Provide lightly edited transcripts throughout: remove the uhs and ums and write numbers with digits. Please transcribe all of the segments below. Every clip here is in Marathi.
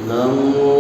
नमो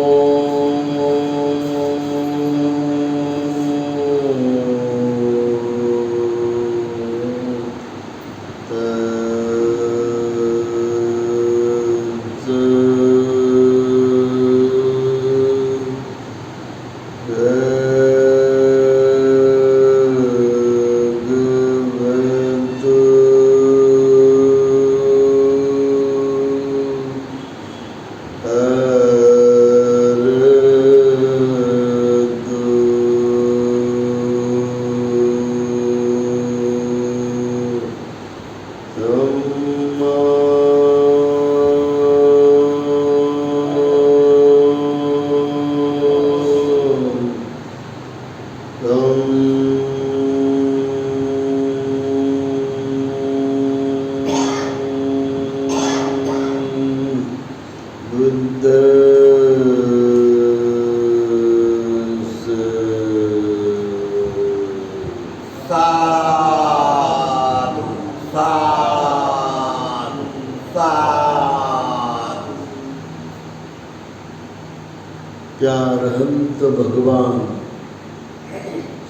त्या अरहंत भगवान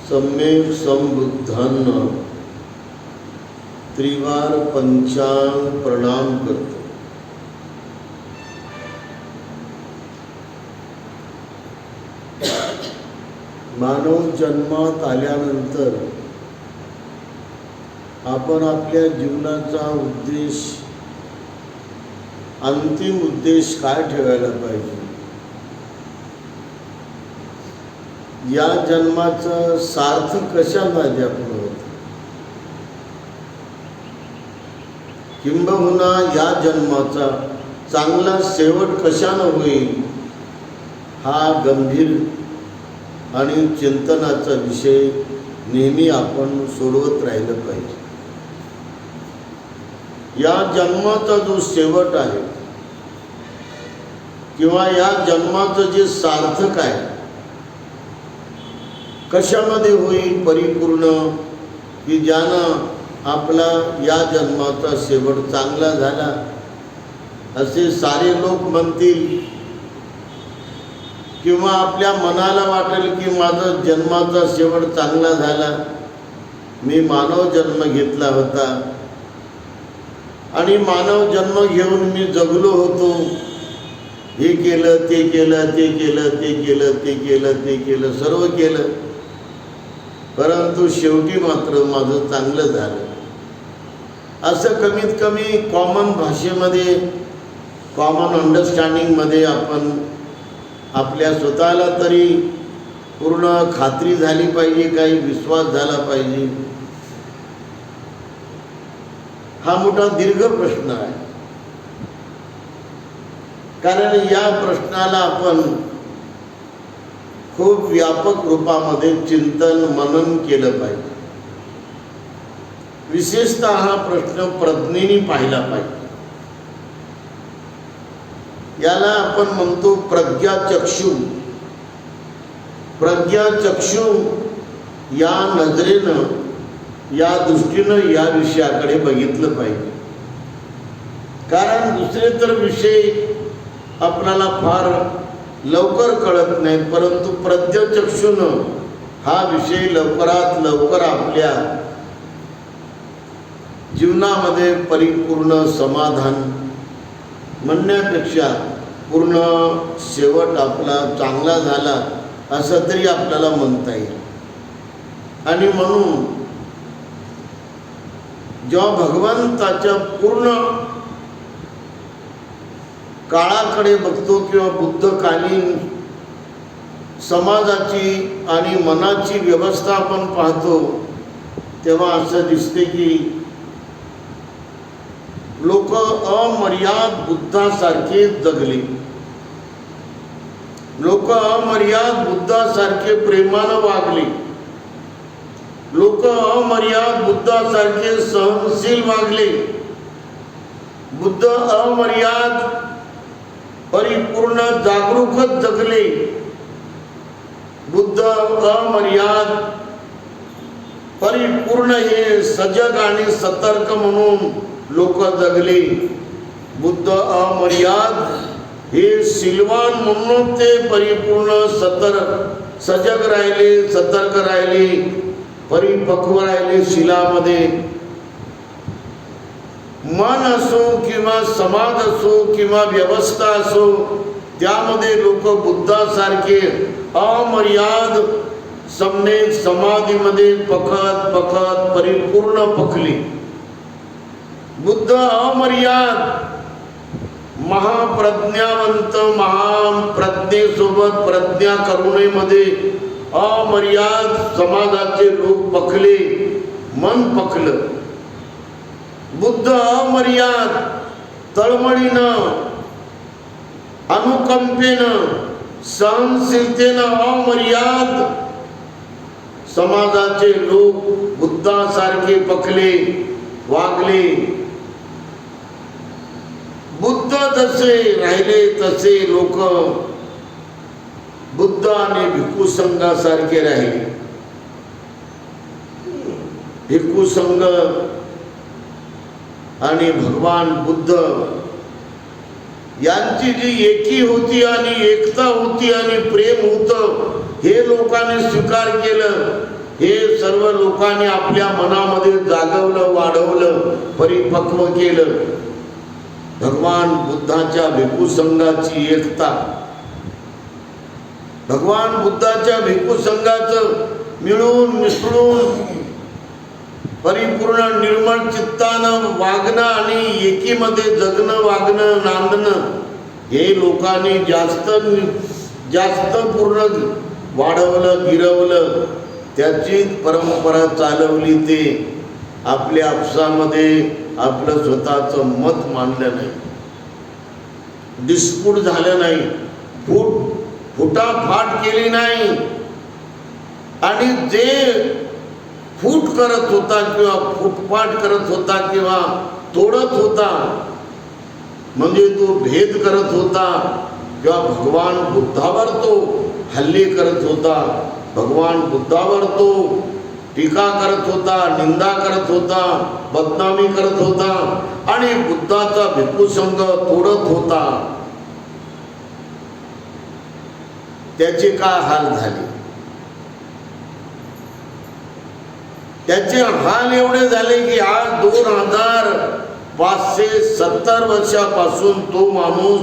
सम्यक संबुद्धांना त्रिवार पंचांग प्रणाम करतो. मानव जन्मात आल्यानंतर आपण आपल्या जीवनाचा उद्देश, अंतिम उद्देश काय ठेवायला पाहिजे? या जन्माचं सार्थ कशामध्ये आपण होतं? किंबहुना या जन्माचा चांगला शेवट कशानं होईल? हा गंभीर आणि चिंतनाचा विषय नेहमी आपण सोडवत राहिलं पाहिजे. या जन्माचा जो शेवट आहे किंवा या जन्माचं जे सार्थक आहे कशामध्ये होईल परिपूर्ण, की ज्यानं आपला या जन्माचा शेवट चांगला झाला असे सारे लोक म्हणतील, किंवा आपल्या मनाला वाटेल की माझा जन्माचा शेवट चांगला झाला, मी मानव जन्म घेतला होता आणि मानव जन्म घेऊन मी जगलो होतो, हे केलं ते केलं ते केलं ते केलं ते केलं ते केलं सर्व केलं, परंतु शेवटी मात्र माझं चांगलं झालं. असं कमीत कमी कॉमन भाषेमध्ये, कॉमन अंडरस्टँडिंगमध्ये आपण आपल्या स्वतःला तरी पूर्ण खात्री झाली पाहिजे, काही विश्वास झाला पाहिजे. हा मोठा दीर्घ प्रश्न आहे, कारण या प्रश्नाला आपण खूप व्यापक रूपामध्ये चिंतन मनन केलं पाहिजे. विशेषतः हा प्रश्न प्रज्ञेने पाहिला पाहिजे. याला आपण म्हणतो प्रज्ञाचक्षु. प्रज्ञाचक्षु या नजरेनं, या दृष्टीनं या विषयाकडे बघितलं पाहिजे. कारण दुसरे तर विषय आपल्याला फार लवकर कळत नाही, परंतु प्रज्ञाचक्षुनं हा विषय लवकरात लवकर आपल्या जीवनामध्ये परिपूर्ण समाधान म्हणण्यापेक्षा पूर्ण शेवट आपला चांगला झाला असं तरी आपल्याला म्हणता येईल. आणि म्हणून जेव्हा भगवंताच्या पूर्ण काळाकडे बघतो किंवा बुद्धकालीन समाजाची आणि मनाची व्यवस्था आपण पाहतो, तेव्हा असं दिसते की लोक अमर्याद बुद्धासारखे जगले, लोक अमर्याद बुद्धासारखे प्रेमानं वागले, लोक अमर्याद बुद्धासारखे सहनशील वागले, बुद्ध अमर्याद परिपूर्ण जागरूकच जगले, बुद्ध अमर्याद परिपूर्ण हे सजग आणि सतर्क म्हणून लोक जगले. बुद्ध अमर्याद हे सिलवान म्हणून ते परिपूर्ण सजग राहिले, सतर्क राहिले, परिपक्व राहिले. शिलामध्ये मन असो किंवा समाज असो किंवा व्यवस्था असो, त्यामध्ये लोक बुद्धासारखे अमर्याद सम्यक समाधीमध्ये पखत पखत परिपूर्ण पखले. बुद्ध अमर्याद महाप्रज्ञावंत महाप्रज्ञेसोबत प्रज्ञा करुणेमध्ये अमर्याद समाजाचे लोक पखले, मन पखलं. बुद्ध अमर्याद तळमळीनं, अनुकंपेनं, सहनशीलतेनं अमर्याद समाजाचे लोक बुद्धासारखे पखले, वागले. बुद्ध जसे राहिले तसे लोक बुद्ध आणि भिक्खू संघासारखे राहिले. भिक्खू संघ आणि भगवान बुद्ध यांची जी एकी होती आणि एकता होती आणि प्रेम होतं, हे लोकांनी स्वीकार केलं. हे सर्व लोकांनी आपल्या मनामध्ये जागवलं, वाढवलं, परिपक्व केलं. भगवान बुद्धाच्या भिक्खू संघाची एकता, भगवान बुद्धाच्या भिक्खू संघाचं मिळून मिसळून परिपूर्ण निर्मळ चित्तानं वागणं आणि एकीमध्ये जगणं, वागणं, नांदणं, हे लोकांनी जास्त पूर्ण वाढवलं, गिरवलं. त्याची परंपरा चालवली. ते आपल्या आपसामध्ये आपलं स्वतःचं मत मांडलं नाही, डिस्प्यूट झालं नाही, फुटाफाट केली नाही. आणि जे फूट करत होता किंवा फुटपाट करत होता किंवा तोडत होता, म्हणजे तो भेद करत होता किंवा भगवान बुद्धावर तो हल्ले करत होता, भगवान बुद्धावर तो टीका करत होता, निंदा करत होता, बदनामी करत होता आणि बुद्धाचा भिक्खू संघ तोडत होता. त्याचे काय हाल झाले? त्याचे हाल एवढे झाले की आज 2570 वर्षापासून तो माणूस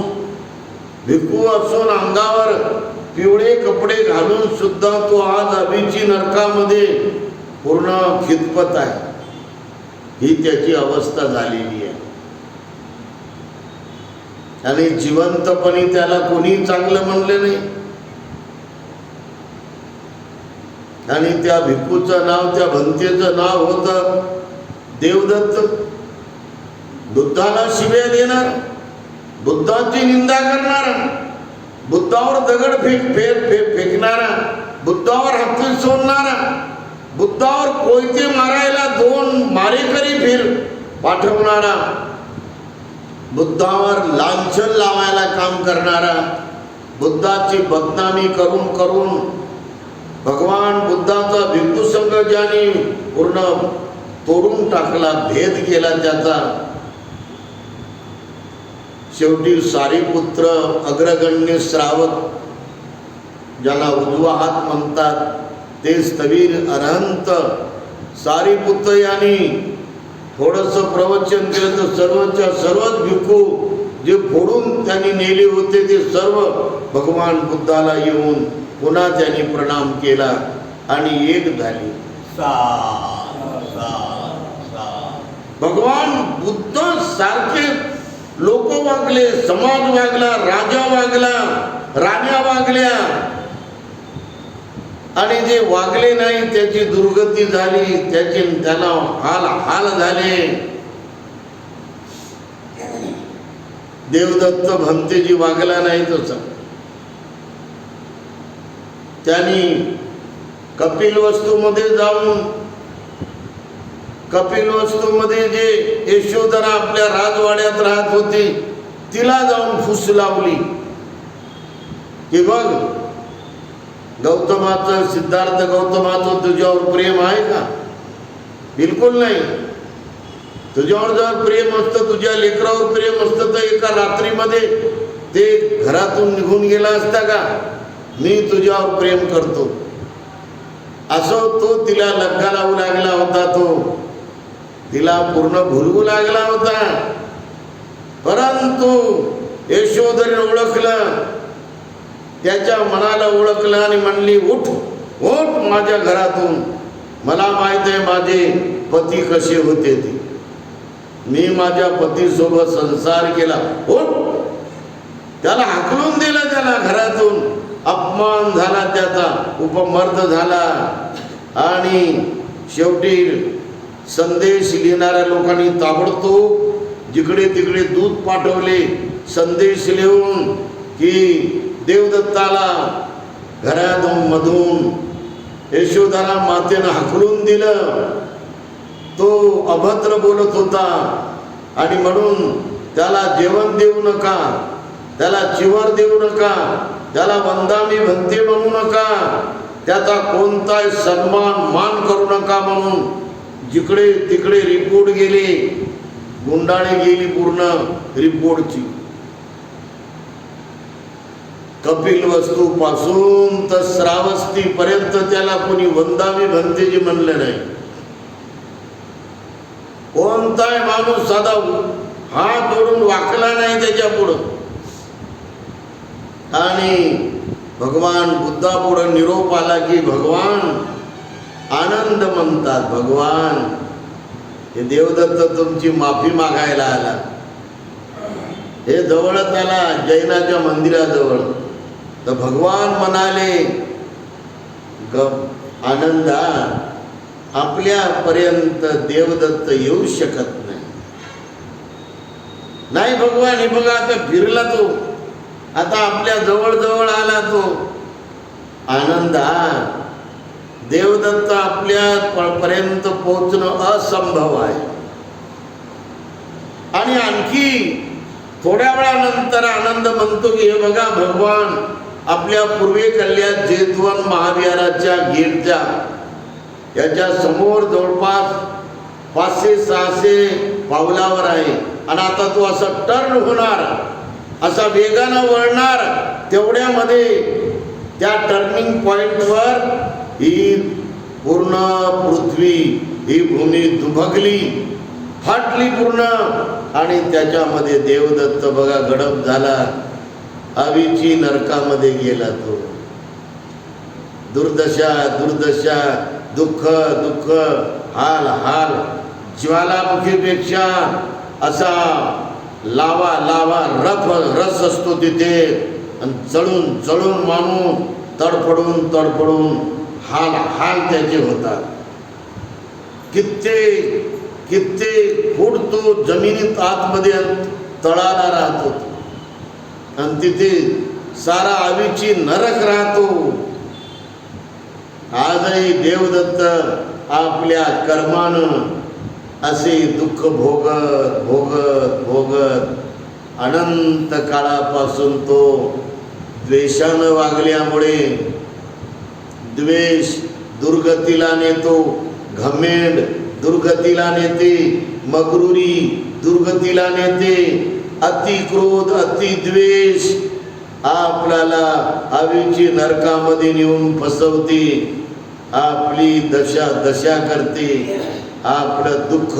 भिक्खू असून अंगावर पिवळे कपडे घालून सुद्धा तो आज अभिची नरकामध्ये पूर्ण खितपत आहे. ही त्याची अवस्था झालेली आहे. आणि जिवंतपणी त्याला कोणी चांगलं म्हणले नाही. आणि त्या भिक्खूचं नाव, त्या भंतेचं नाव होतं देवदत्त. बुद्धाला शिव्या देणार, बुद्धाची निंदा करणारा, बुद्धावर दगड फेकणारा, बुद्धावर हत्ती सोडणारा, बुद्धावर कोयते मारायला 2 मारेकरी पाठवणारा, बुद्धावर लांछन लावायला काम करणारा, बुद्धाची बदनामी करून करून भगवान बुद्धाचा भिक्खू संघ ज्याने पूर्ण तोडून टाकला, भेद केला त्याचा. शेवटी सारीपुत्र अग्रगण्य श्रावक, ज्याला उजवा हात म्हणतात, ते स्थवीर अरहंत सारीपुत्र यांनी थोडंसं प्रवचन केलं तर सर्वच्या सर्वच भिक्खू जे फोडून त्यांनी नेले होते ते सर्व भगवान बुद्धाला येऊन पुन्हा त्यांनी प्रणाम केला आणि एक झाली. भगवान बुद्ध सारखे लोक वागले, समाज वागला, राजा वागला, राण्या वागल्या. आणि जे वागले नाही त्याची दुर्गती झाली, त्याला हाल झाले. देवदत्त भंतेजी वागला नाही तसा. त्यांनी कपिलवस्तूमध्ये जाऊन, कपिलवस्तूमध्ये जे यशोधरा आपल्या राजवाड्यात राहत होती तिला जाऊन फुस लावली की बघ गौतमाचं, सिद्धार्थ गौतमाचं तुझ्यावर प्रेम आहे का? बिलकुल नाही. तुझ्यावर जर प्रेम असतं, तुझ्या लेकरावर प्रेम असतं तर एका रात्रीमध्ये ते घरातून निघून गेला असता का? मी तुझ्यावर प्रेम करतो असं तो तिला लग्गा लावू लागला होता, तो तिला पूर्ण भुलवू लागला होता. परंतु यशोधरीने ओळखलं, त्याच्या मनाला ओळखलं आणि म्हणली, उठ उठ माझ्या घरातून. मला माहित आहे माझे पती कसे होते ते, मी माझ्या पतीसोबत संसार केला. उठ. त्याला हाकलून दिलं, त्याला घरातून. अपमान झाला, त्याचा उपमर्द झाला. आणि शेवटी संदेश घेणाऱ्या लोकांनी ताबडतोब जिकडे तिकडे दूध पाठवले संदेश लिहून की देवदत्ताला घरातून मधून यशोदाला मातेनं हाकलून दिलं. तो अभद्र बोलत होता आणि म्हणून त्याला जेवण देऊ नका, त्याला चिवर देऊ नका, त्याला वंदामी भंते म्हणू नका, त्याचा कोणताही सन्मान मान करू नका म्हणून जिकडे तिकडे रिपोर्ट गेले, गुंडाळी गेली पूर्ण रिपोर्टची. कपिल वस्तू पासून तर श्रावस्ती पर्यंत त्याला कोणी वंदामी भंतेजी म्हणलं नाही. कोणताही माणूस साधा हात जोडून वाकला नाही त्याच्या पुढं. आणि भगवान बुद्धापुढं निरोप आला की भगवान आनंद म्हणतात. भगवान हे देवदत्त तुमची माफी मागायला आला. हे जवळच आला जैनाच्या मंदिराजवळ. तर भगवान म्हणाले, आनंदा आपल्यापर्यंत देवदत्त येऊ शकत नाही. भगवान हे बघा आता फिरला तो, आता आपल्या जवळ जवळ आला तो. आनंदा देवदत्त आपल्या पर्यंत पोहोचणं असंभव आहे. आणि आणखी थोड्या वेळानंतर आनंद म्हणतो की हे बघा भगवान आपल्या पूर्वेकडल्या जेतवन महाविहाराच्या गेटच्या याच्या समोर जवळपास 500-600 पावलावर आहे. आणि आता तो असा टर्न होणार, असा वेगानं वळणार. तेवढ्यामध्ये त्या टर्निंग पॉइंटवर ही पूर्ण पृथ्वी, ही भूमी दुभगली, फाटली पूर्ण. आणि त्याच्यामध्ये देवदत्त बघा गडप झाला, हवेची नरकामध्ये गेला तो. दुर्दशा दुर्दशा, दुःख दुःख, हाल हाल. ज्वालामुखीपेक्षा असा लावा लावा रस असतो तिथे. आणि जळून जळून माणूस तडफडून तडफडून हाल हाल त्याचे होतात. कित्येक फूट तो जमिनीत आतमध्ये तळाला राहतो आणि तिथे सारा आवीची नरक राहतो. आजही देवदत्त आपल्या कर्मानं असे दुःख भोगत भोगत भोगत अनंत काळापासून तो द्वेषानं वागल्यामुळे द्वेष दुर्गतीला नेतो, घमेंड दुर्गतीला नेते, मगरुरी दुर्गतीला नेते, अति क्रोध अति द्वेष आपल्याला हवेची नरकामध्ये नेऊन फसवते, आपली दशा दशा करते. आपलं दुःख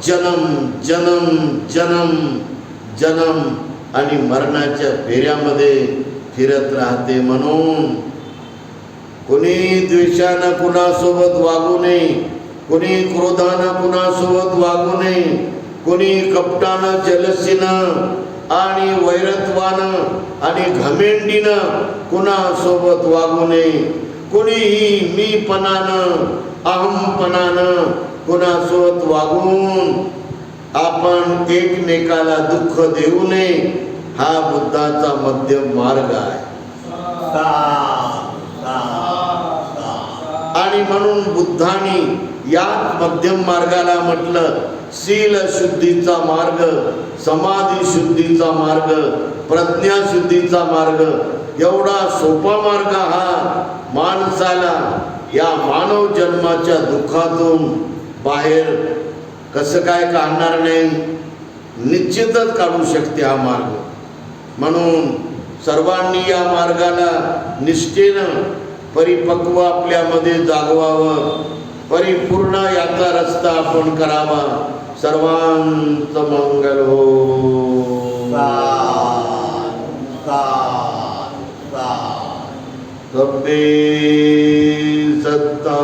जन्म जन्म जन्म जन्म आणि मरणाच्या फेऱ्यामध्ये फिरत राहते. म्हणून कोणी द्वेषानं कुणासोबत वागू नये, कोणी क्रोधानं कुणासोबत वागू नये, कोणी कपटानं जलसीनं आणि वैरत्वानं आणि घमेंडीनं कुणासोबत वागू नये. कोणीही मीपणानं अहमपणानं कुणासोबत वागून आपण एकमेकाला दुःख देऊ नये. हा बुद्धाचा मध्यम मार्ग आहे. आणि म्हणून बुद्धांनी याच मध्यम मार्गाला म्हटलं शील शुद्धीचा मार्ग, समाधी शुद्धीचा मार्ग, प्रज्ञा शुद्धीचा मार्ग. एवढा सोपा मार्ग हा माणसाला या मानव जन्माच्या दुःखातून बाहेर कसं काय काढणार नाही, निश्चितच काढू शकते हा मार्ग. म्हणून सर्वांनी या मार्गाला निष्ठेनं परिपक्व आपल्यामध्ये जागवावं, परिपूर्ण याचा रस्ता आपण करावा. सर्वांचं मंगल हो. सब्बे सत्ता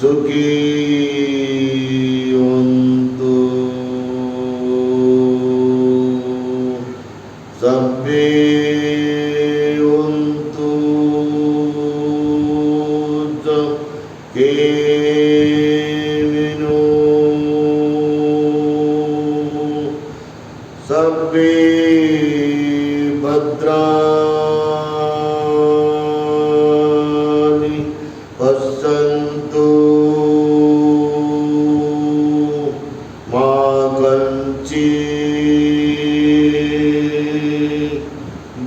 सुखी होन्तु. सब्बे होन्तु सुखिनो. सब्बे भद्राणि पश्यन्तु मा कञ्चित्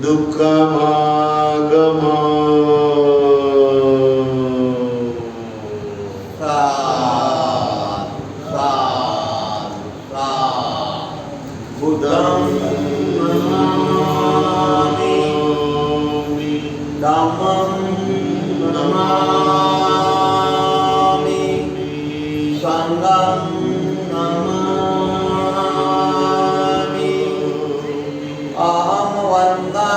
दुःखमागमात्. बुद्धं नमामि, धम्मं नमामि, संघं नमामि. अहं वन्दामि